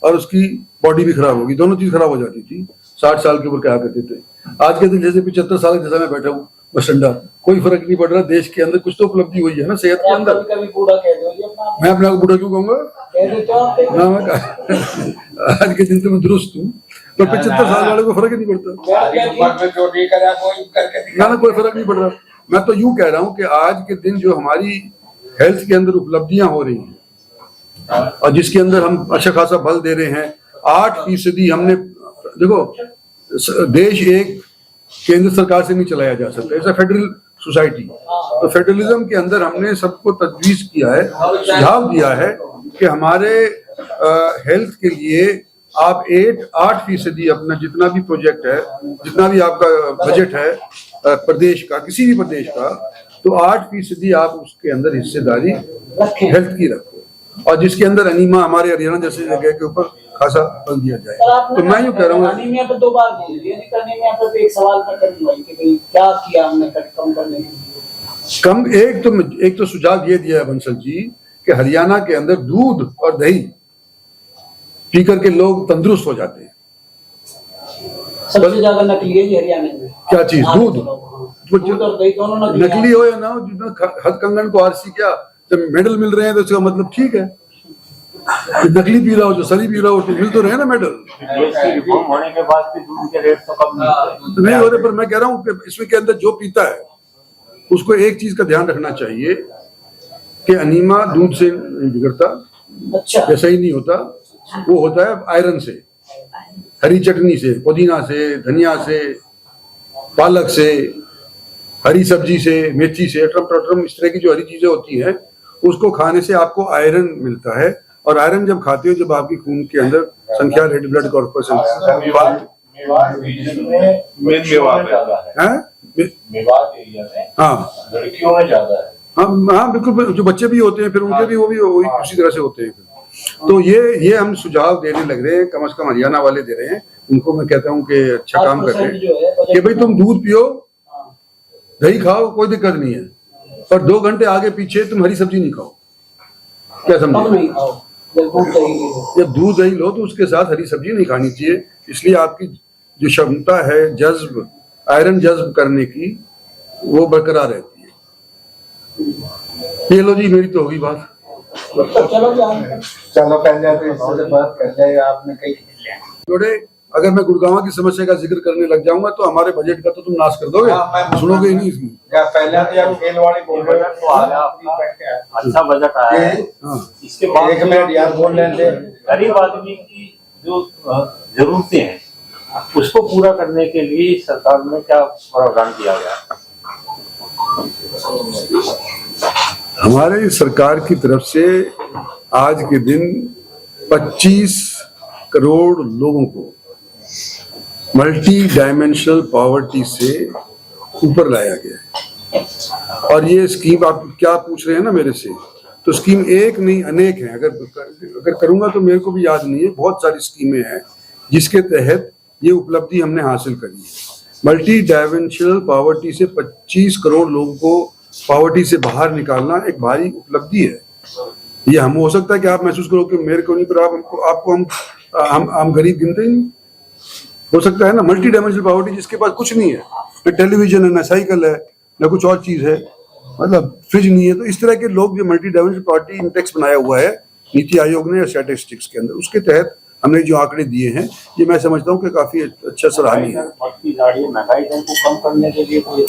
और उसकी बॉडी भी खराब होगी, दोनों चीज खराब हो जाती थी। 60 साल के ऊपर कहा करते थे। आज के दिन जैसे 75 साल जैसा मैं बैठा हूँ बस ठंडा, कोई फर्क नहीं पड़ रहा। देश के अंदर कुछ तो उपलब्धि हुई है ना सेहत के अंदर। मैं अपने आप बूढ़ा क्यों कहूंगा? आज के दिन तो मैं दुरुस्त हूँ, पर 75 साल वाले को फर्क ही नहीं पड़ता ना, कोई फर्क नहीं पड़ रहा। मैं तो यूं कह रहा हूँ कि आज के दिन जो हमारी हेल्थ के अंदर उपलब्धियां हो रही हैं और जिसके अंदर हम अच्छा खासा बल दे रहे हैं, 8% हमने, देखो देश एक केंद्र सरकार से नहीं चलाया जा सकता, ऐसा फेडरल सोसाइटी। तो फेडरलिज्म के अंदर हमने सबको तजवीज किया है, सुझाव दिया है कि हमारे हेल्थ के लिए आप 8% अपना जितना भी प्रोजेक्ट है, जितना भी आपका बजट है प्रदेश का, किसी भी प्रदेश का, तो 8% आप उसके अंदर हिस्सेदारी हेल्थ की रखो। और जिसके अंदर अनीमा हमारे हरियाणा जैसे जगह के ऊपर खासा बल दिया जाए। तो मैं यूँ कह रहा हूँ, अनीमिया पे 2 बार बोल दिया, अनीमिया पे एक सवाल कर कि भाई क्या किया हमने कम करने के लिए? एक तो सुझाव ये दिया है बंसल जी कि हरियाणा के अंदर दूध और दही पी करके लोग तंदुरुस्त हो जाते हैं। सबसे ज्यादा नकली है हरियाणा में। क्या चीज? दूध और दही दोनों नकली हो या ना हो, हद कंगन को आरसी क्या, जब मेडल मिल रहे हैं तो इसका मतलब ठीक है। नकली पी रहा हो, जो सही पी रहा हो, तो मिल तो रहे ना मेडल। रिफॉर्म होने के बाद भी दूध के रेट तो कम नहीं हो रहे, पर मैं कह रहा हूँ कि इसमें के अंदर जो पीता है उसको एक चीज का ध्यान रखना चाहिए कि अनीमा दूध से नहीं बिगड़ता, अच्छा ऐसा ही नहीं होता, वो होता है आयरन से, हरी चटनी से, पुदीना से, धनिया से, पालक से, हरी सब्जी से, मेथी से, टमाटर, इस तरह की जो हरी चीजें होती हैं उसको खाने से आपको आयरन मिलता है। और आयरन जब खाते हो, जब आपकी खून के अंदर संख्या रेड ब्लड कॉर्पस लड़कियों में ज्यादा है। हाँ बिल्कुल, जो बच्चे भी होते हैं फिर उनके भी वो भी उसी तरह से होते हैं। तो ये हम सुझाव देने लग रहे हैं, कम से कम हरियाणा वाले दे रहे हैं, उनको मैं कहता हूँ कि अच्छा काम कर रहे हैं कि भाई तुम दूध पियो, दही खाओ, कोई दिक्कत नहीं है, पर 2 घंटे आगे पीछे तुम हरी सब्जी नहीं खाओ। क्या समझे? जब दूध दही लो तो उसके साथ हरी सब्जी नहीं खानी चाहिए, इसलिए आपकी जो क्षमता है जज्ब, आयरन जज्ब करने की, वो बरकरार रहती है। ये लो जी, मेरी तो होगी बात। चलो पहले तो इससे बात कर जाए। आपने कही जोड़े, अगर मैं गुड़गांव की समस्या का जिक्र करने लग जाऊंगा तो हमारे बजट का तो तुम नाश कर दोगे, सुनोगे ही नहीं इसकी। पहले तो यार खेल वाली बोल रहे थे तो अच्छा बजट आया है। इसके बाद 1 मिनट यार बोल लेते, गरीब आदमी की जो जरूरतें हैं उसको पूरा करने के लिए सरकार ने क्या प्रावधान किया गया? हमारे सरकार की तरफ से आज के दिन 25 करोड़ लोगों को मल्टी डायमेंशनल पॉवर्टी से ऊपर लाया गया है। और ये स्कीम आप क्या पूछ रहे हैं ना मेरे से, तो स्कीम एक नहीं अनेक है। अगर करूंगा तो मेरे को भी याद नहीं है, बहुत सारी स्कीमें हैं जिसके तहत ये उपलब्धि हमने हासिल करी है। मल्टी डायमेंशनल पॉवर्टी से 25 करोड़ लोगों को पॉवर्टी से बाहर निकालना एक भारी उपलब्धि है। ये हम हो सकता है कि आप महसूस करो कि मेरे को नहीं, पर आपको हम गरीब गिनते ही नहीं। हो सकता है ना, मल्टी डायमेंशनल पॉवर्टी जिसके पास कुछ नहीं है, न टेलीविजन है, न साइकिल है, न कुछ और चीज है, मतलब फ्रिज नहीं है, तो इस तरह के लोग जो मल्टी डायमेंशनल पॉवर्टी इंडेक्स बनाया हुआ है नीति आयोग ने या स्टैटिस्टिक्स के अंदर, उसके तहत हमने जो आंकड़े दिए हैं, ये मैं समझता हूँ कि काफी अच्छा सराहनीय है।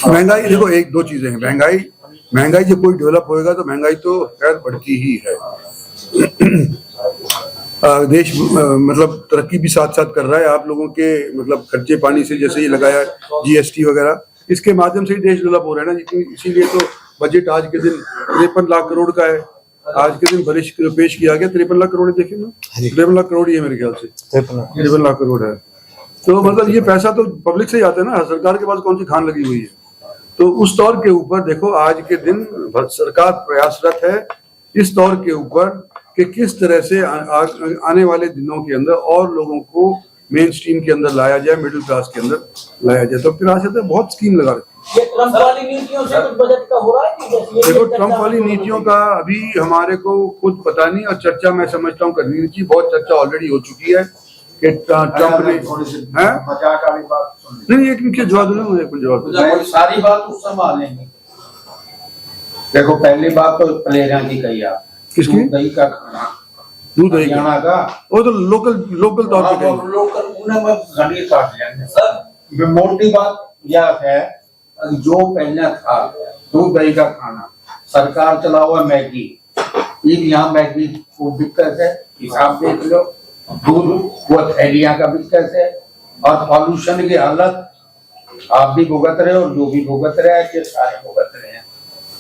महंगाई देखो, एक दो चीजें हैं। महंगाई जब कोई डेवलप होएगा तो महंगाई तो खैर बढ़ती ही है। देश मतलब तरक्की भी साथ साथ कर रहा है। आप लोगों के मतलब खर्चे पानी से जैसे ये लगाया GST वगैरह, इसके माध्यम से ही देश डेवलप हो रहा है ना। इसीलिए तो बजट आज के दिन 53 लाख करोड़ का है। आज के दिन पेश किया गया 53 लाख करोड़, देखिए ना, 53 लाख करोड़ ही है मेरे ख्याल से, 53 लाख करोड़ है। तो मतलब ये पैसा तो पब्लिक से ही आता है ना, सरकार के पास कौन सी खान लगी हुई है। तो उस तौर के ऊपर देखो, आज के दिन सरकार प्रयासरत है इस तौर के ऊपर कि किस तरह से आने वाले दिनों के अंदर और लोगों को मेन स्ट्रीम के अंदर लाया जाए, मिडिल क्लास के अंदर लाया जाए। तो फिर आज बहुत स्कीम लगा रखी है। ट्रम्प वाली नीतियों से कुछ बजट का हो रहा है? देखो, ट्रम्प वाली नीतियों का अभी हमारे को खुद पता नहीं, और चर्चा मैं समझता हूँ करनी चाहिए। बहुत चर्चा ऑलरेडी हो चुकी है कि ट्रम्प ने नहीं, एक मुझे जवाब दो, मुझे कुछ जवाब सारी बात उस समय लेंगे। देखो, पहली बात तो प्लेयरों की कही आप, किसकी? दही का खाना, दूध दही हरियाणा का, वो तो लोकल तौर पे कही। लोकल उन्हें मैं घड़ी काट लेंगे सर। मोटी बात यह है, जो पहले था दूध दही का खाना, सरकार चला हुआ मैगी, एक यहाँ मैगी वो बिकत है, हिसाब देख लो। दूध वो थैलियां का बिकत है, और पॉल्यूशन की हालत आप भी भुगत रहे हो और जो भी भुगत रहे हैं, ये सारे भुगत रहे हैं।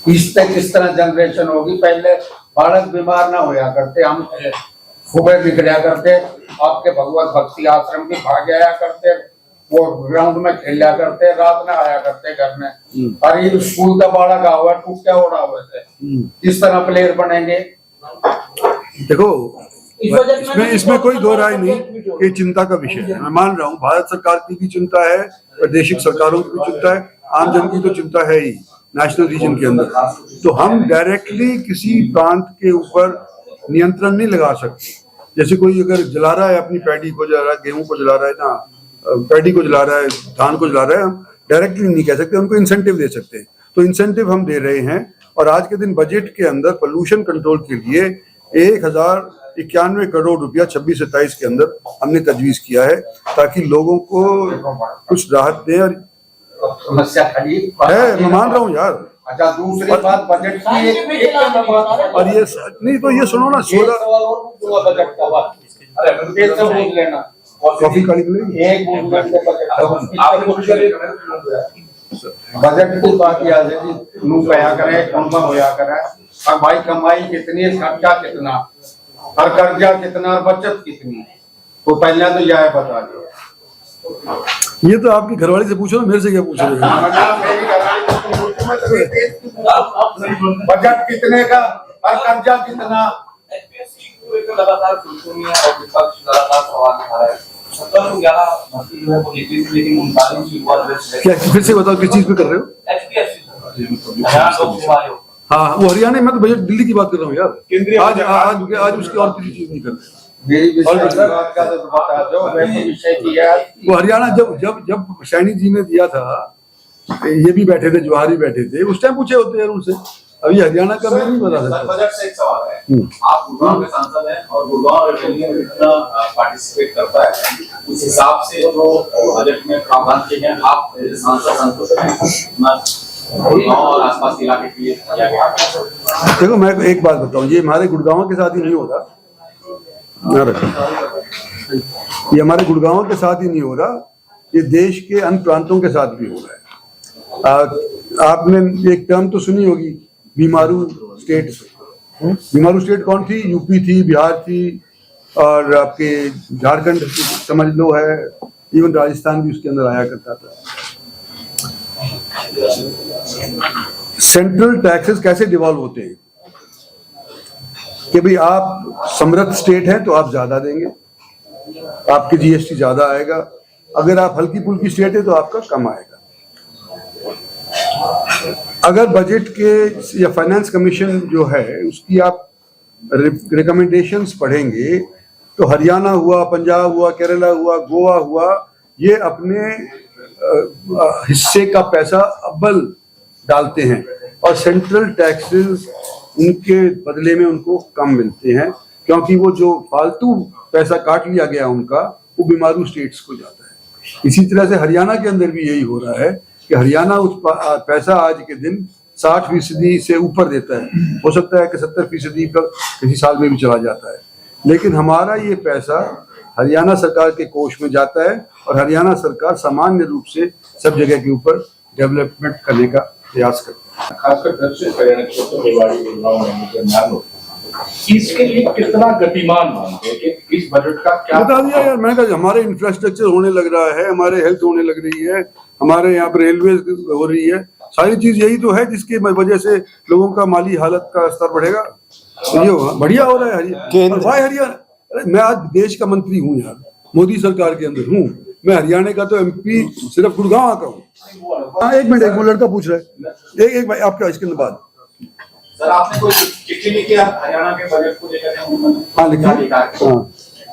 इस तक किस तरह जनरेशन होगी। पहले बालक बीमार ना होया करते, हम सुबह निकला करते, आपके भगवत भक्ति आश्रम भी भाग आया करते, वो ग्राउंड में खेला करते, रात में आया करते घर में। अरे स्कूल का बालक आवा तू क्या उड़ा हुए थे, इस तरह प्लेयर बनेंगे। देखो, इसमें कोई दो राय नहीं कि चिंता का विषय है। मैं मान रहा हूँ भारत सरकार की भी चिंता है, प्रादेशिक सरकारों की भी चिंता है, आम जन की तो चिंता है ही नेशनल रीजन के अंदर। तो हम डायरेक्टली किसी प्रांत के ऊपर नियंत्रण नहीं लगा सकते। जैसे कोई अगर जला रहा है अपनी पैडी को, जला रहा है गेहूं को, जला रहा है ना, पैडी को जला रहा है, धान को जला रहा है, हम डायरेक्टली नहीं कह सकते, उनको इंसेंटिव दे सकते हैं। तो इंसेंटिव हम दे रहे हैं। और आज के दिन बजट के अंदर पोल्यूशन कंट्रोल के लिए 1091 करोड़ रुपया 26-27 के अंदर हमने तजवीज किया है, ताकि लोगों को कुछ राहत दें। और समस्या खड़ी है, मैं मान रहा हूँ यार। अच्छा, दूसरी बात बजट की और ये नहीं तो ये सुनो ना, 16 बजट का बात, अरे बोल लेना, कॉफी काली मिलेगी। एक बजट की बात याद है जी, नू पया करे, कम होया करे, और भाई कमाई कितनी है, खर्चा कितना, और कर्जा कितना, और बचत कितनी, तो पहले तो यह बता दो। ये तो आपकी घरवाली से पूछो ना, मेरे से क्या पूछ रहे हो? बजट कितने का और कर्जा कितना? लगातार सुनसुनियां और विपक्ष लगातार सवाल उठा रहा है। 17-11 भर्ती जो है वो लेकिन 39 युवा क्या फिर से बताओ, किस चीज पे कर रहे हो? हाँ, वो हरियाणा में, तो बजट दिल्ली की बात कर रहा हूँ यार। आज उसकी और किसी चीज नहीं कर रहे। वो हरियाणा जब सैनी जी ने दिया था, ये भी बैठे थे, जवाहर भी बैठे थे, उस टाइम पूछे होते यार उनसे। अभी हरियाणा का मैं नहीं बता सकता। बजट से एक सवाल है, आप गुड़गांव के सांसद हैं और गुड़गांव रेवेन्यू में इतना पार्टिसिपेट करता है, उस हिसाब से जो बजट में प्रावधान किए हैं, आप सांसद संतुष्ट हैं गुड़गांव और आसपास के इलाके के लिए किया गया? देखो, मैं एक बात बताऊं, ये हमारे गुड़गांव के साथ ही नहीं हो रहा, ये हमारे गुड़गांव के साथ ही नहीं हो रहा, ये देश के अन्य प्रांतों के साथ भी हो रहा है। आपने एक टर्म तो सुनी होगी, बीमारू स्टेट से। बीमारू स्टेट कौन थी? यूपी थी, बिहार थी, और आपके झारखंड समझ लो है, इवन राजस्थान भी उसके अंदर आया करता था। सेंट्रल टैक्सेस कैसे डिवॉल्व होते हैं कि भाई आप समृद्ध स्टेट हैं तो आप ज्यादा देंगे, आपके जीएसटी ज्यादा आएगा, अगर आप हल्की फुल्की स्टेट है तो आपका कम आएगा। अगर बजट के या फाइनेंस कमीशन जो है उसकी आप रिकमेंडेशंस पढ़ेंगे तो हरियाणा हुआ, पंजाब हुआ, केरला हुआ, गोवा हुआ, ये अपने हिस्से का पैसा अव्वल डालते हैं और सेंट्रल टैक्सेस उनके बदले में उनको कम मिलते हैं, क्योंकि वो जो फालतू पैसा काट लिया गया उनका वो बीमारू स्टेट्स को जाता है। इसी तरह से हरियाणा के अंदर भी यही हो रहा है कि हरियाणा उस पैसा आज के दिन 60% से ऊपर देता है, हो सकता है कि 70% पर किसी साल में भी चला जाता है, लेकिन हमारा ये पैसा हरियाणा सरकार के कोष में जाता है और हरियाणा सरकार सामान्य रूप से सब जगह के ऊपर डेवलपमेंट करने का प्रयास करती है। खासकर दक्षिण हरियाणा क्षेत्र रेवाड़ी, गुड़गांव, नागौर, इसके लिए कितना गतिमान मानते हैं कि इस बजट का क्या? बता दिया यार, मैंने कहा हमारे इंफ्रास्ट्रक्चर होने लग रहा है, हमारे हेल्थ होने लग रही है, हमारे यहाँ पर रेलवे हो रही है, सारी चीज यही तो है जिसकी वजह से लोगों का माली हालत का स्तर बढ़ेगा। तो ये बढ़िया हो रहा है हरियाणा। मैं आज देश का मंत्री हूँ यार, मोदी सरकार के अंदर हूँ, मैं हरियाणा का तो एमपी सिर्फ गुड़गांव का हूँ। हाँ एक मिनट, वो लड़का पूछ रहा है, एक भाई आपका इसके बाद। सर आपने कोई चिट्ठी लिखी है हरियाणा के बजट को लेकर? हाँ लिखी, हाँ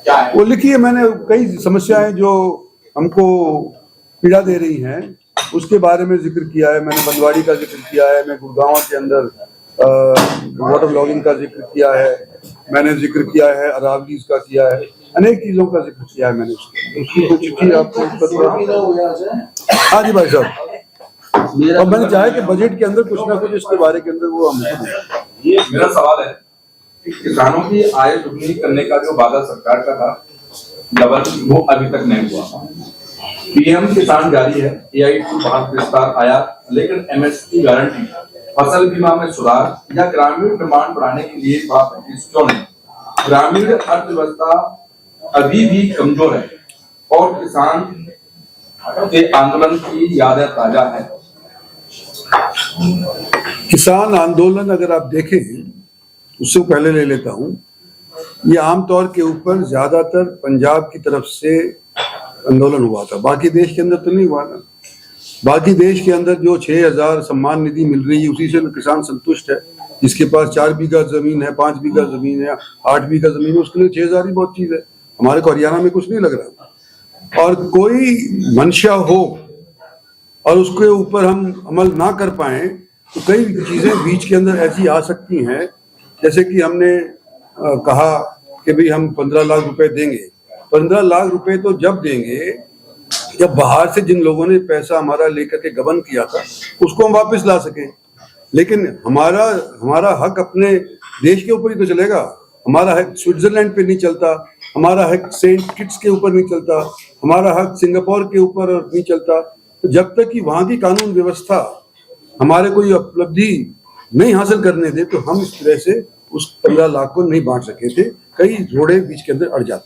क्या है वो लिखी है मैंने, कई समस्याएं जो हमको पीड़ा दे रही हैं उसके बारे में जिक्र किया है। मैंने बंदवाड़ी का जिक्र किया है, मैं गुड़गांव के अंदर वाटर लॉगिंग का जिक्र किया है, मैंने जिक्र किया है अरावलीज का किया है, अनेक चीजों का जिक्र किया है मैंने उसकी तो चिट्ठी आपको। हाँ जी भाई साहब, और मैंने चाहा कि बजट के अंदर कुछ ना कुछ इसके बारे के अंदर वो हमको। ये मेरा सवाल है कि किसानों की आय दुगनी करने का जो वादा सरकार का था डबल, वो अभी तक नहीं हुआ। पीएम किसान जारी है, AI2 भारत विस्तार आया, लेकिन MSP गारंटी, फसल बीमा में सुधार या ग्रामीण निर्माण बढ़ाने के लिए बात क्यों नहीं? ग्रामीण अर्थव्यवस्था अभी भी कमजोर है और किसान के आंदोलन की यादें ताजा है। किसान आंदोलन अगर आप देखें, उससे पहले ले लेता हूं, ये आमतौर के ऊपर ज्यादातर पंजाब की तरफ से आंदोलन हुआ था, बाकी देश के अंदर तो नहीं हुआ ना। बाकी देश के अंदर जो 6000 सम्मान निधि मिल रही है उसी से किसान संतुष्ट है। जिसके पास 4 बीघा जमीन है, 5 बीघा जमीन है, 8 बीघा जमीन है, उसके लिए 6000 ही बहुत चीज है। हमारे को हरियाणा में कुछ नहीं लग रहा। और कोई मंशा हो और उसके ऊपर हम अमल ना कर पाए तो कई चीजें बीच के अंदर ऐसी आ सकती हैं, जैसे कि हमने कहा कि भाई हम 15 लाख रुपए देंगे। 15 लाख रुपए तो जब देंगे जब बाहर से जिन लोगों ने पैसा हमारा लेकर के गबन किया था उसको हम वापस ला सकें। लेकिन हमारा हक अपने देश के ऊपर ही तो चलेगा। हमारा हक स्विट्जरलैंड पे नहीं चलता, हमारा हक सेंट किट्स के ऊपर नहीं चलता, हमारा हक सिंगापुर के ऊपर नहीं चलता। तो जब तक कि वहां की कानून व्यवस्था हमारे कोई उपलब्धि नहीं हासिल करने दे तो हम इस तरह से उस 15 लाख को नहीं बांट सके थे। कई जोड़े बीच के अंदर अड़ जाते।